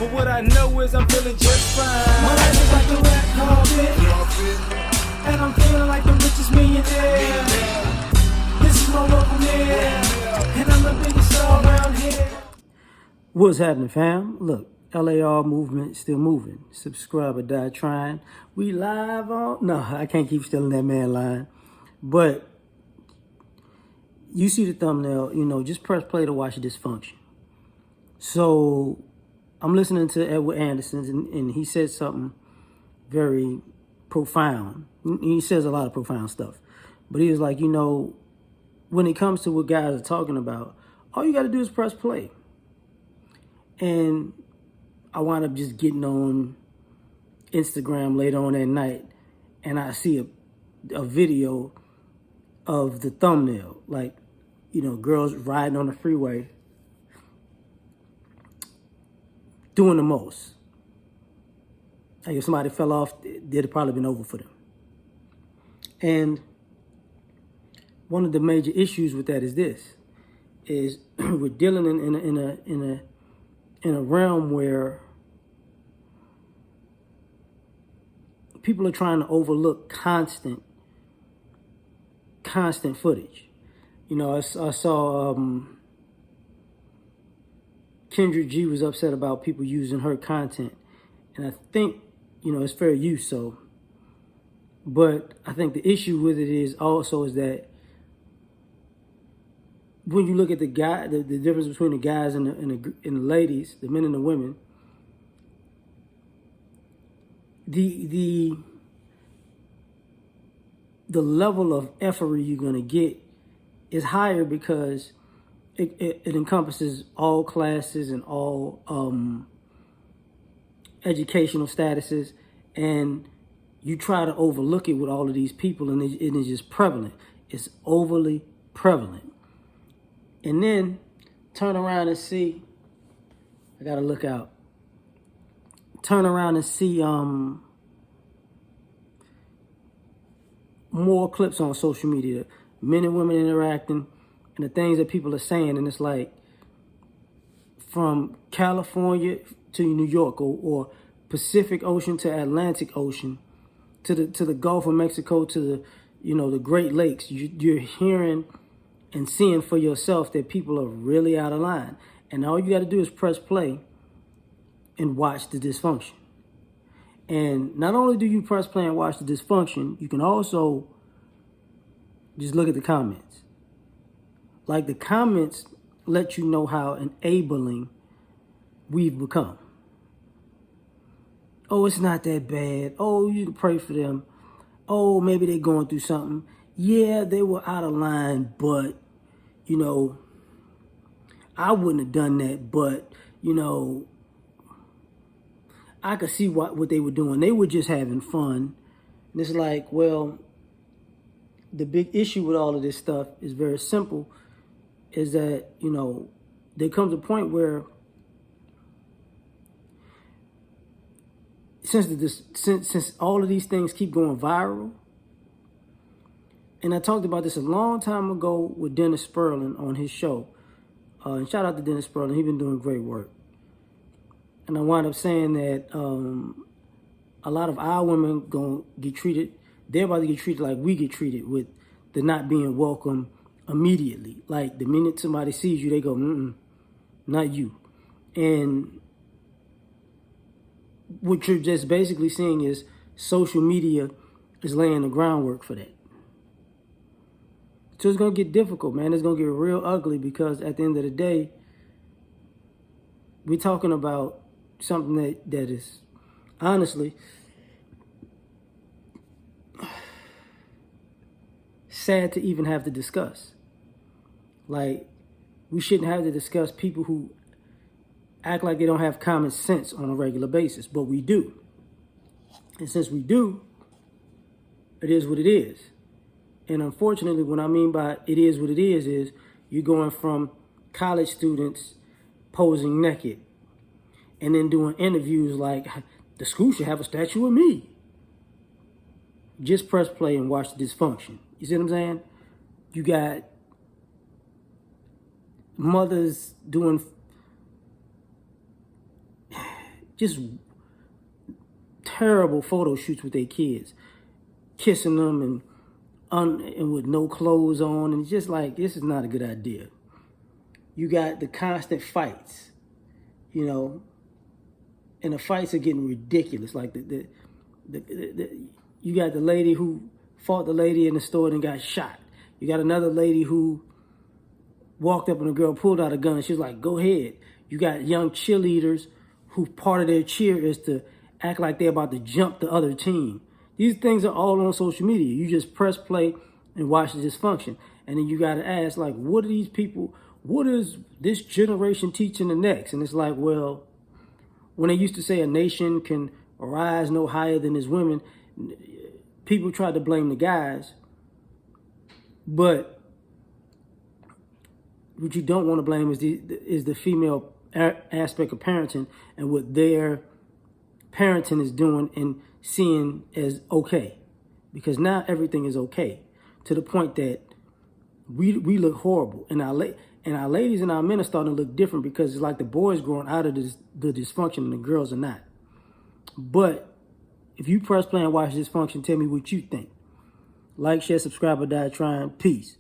But what I know is I'm feeling just fine. My life is like a red carpet, and I'm feeling like the richest millionaire. This is my local mayor, and I'm the biggest star around here. What's happening, fam? Look, L.A.R. movement still moving. Subscribe or die trying. We live on... No, I can't keep stealing that man line. But you see the thumbnail, just press play to watch Dysfunction. So I'm listening to Edward Anderson, and he said something very profound. He says a lot of profound stuff. But he was like, when it comes to what guys are talking about, all you got to do is press play. And I wound up just getting on Instagram later on that night, and I see a video of the thumbnail, like, girls riding on the freeway doing the most. Like if somebody fell off, it'd have probably been over for them. And one of the major issues with that is we're dealing in a realm where people are trying to overlook constant footage. I saw Kendra G was upset about people using her content, and I think it's fair use. So, but I think the issue with it is that when you look at the difference between the guys and the ladies, the men and the women, the level of effortry you're gonna get is higher because it encompasses all classes and all educational statuses, and you try to overlook it with all of these people, and it is just prevalent. It's overly prevalent. And then turn around and see, I gotta look out. Turn around and see more clips on social media, men and women interacting, and the things that people are saying, and it's like from California to New York, or Pacific Ocean to Atlantic Ocean, to the Gulf of Mexico, to the Great Lakes. You're hearing and seeing for yourself that people are really out of line. And all you got to do is press play and watch the dysfunction. And not only do you press play and watch the dysfunction, you can also just look at the comments. Like, the comments let you know how enabling we've become. Oh, it's not that bad. Oh, you can pray for them. Oh, maybe they're going through something. Yeah, they were out of line, but, I wouldn't have done that, but, I could see what they were doing. They were just having fun. And it's like, well, the big issue with all of this stuff is very simple, is that, there comes a point where since all of these things keep going viral, and I talked about this a long time ago with Dennis Sperling on his show. And shout out to Dennis Sperling. He's been doing great work. And I wound up saying that a lot of our women gonna get treated, they're about to get treated like we get treated, with the not being welcome immediately. Like, the minute somebody sees you, they go, not you. And what you're just basically seeing is social media is laying the groundwork for that. So it's going to get difficult, man. It's going to get real ugly, because at the end of the day, we're talking about something that is, honestly, sad to even have to discuss. Like, we shouldn't have to discuss people who act like they don't have common sense on a regular basis, but we do. And since we do, it is what it is. And unfortunately, what I mean by it is what it is you're going from college students posing naked and then doing interviews like, the school should have a statue of me. Just press play and watch the dysfunction. You see what I'm saying? You got mothers doing just terrible photo shoots with their kids, kissing them and with no clothes on, and it's just like, this is not a good idea. You got the constant fights, you know, and the fights are getting ridiculous. Like you got the lady who fought the lady in the store and got shot. You got another lady who walked up and a girl pulled out a gun. She was like, go ahead. You got young cheerleaders who part of their cheer is to act like they're about to jump the other team. These things are all on social media. You just press play and watch the dysfunction. And then you got to ask, like, what are these people, what is this generation teaching the next? And it's like, well, when they used to say a nation can rise no higher than its women, people tried to blame the guys. But what you don't want to blame is the female aspect of parenting and what their parenting is doing and seeing as okay. Because now everything is okay to the point that we look horrible. And our ladies and our men are starting to look different because it's like the boys growing out of the dysfunction and the girls are not. But if you press play and watch Dysfunction, tell me what you think. Like, share, subscribe, or die trying. Peace.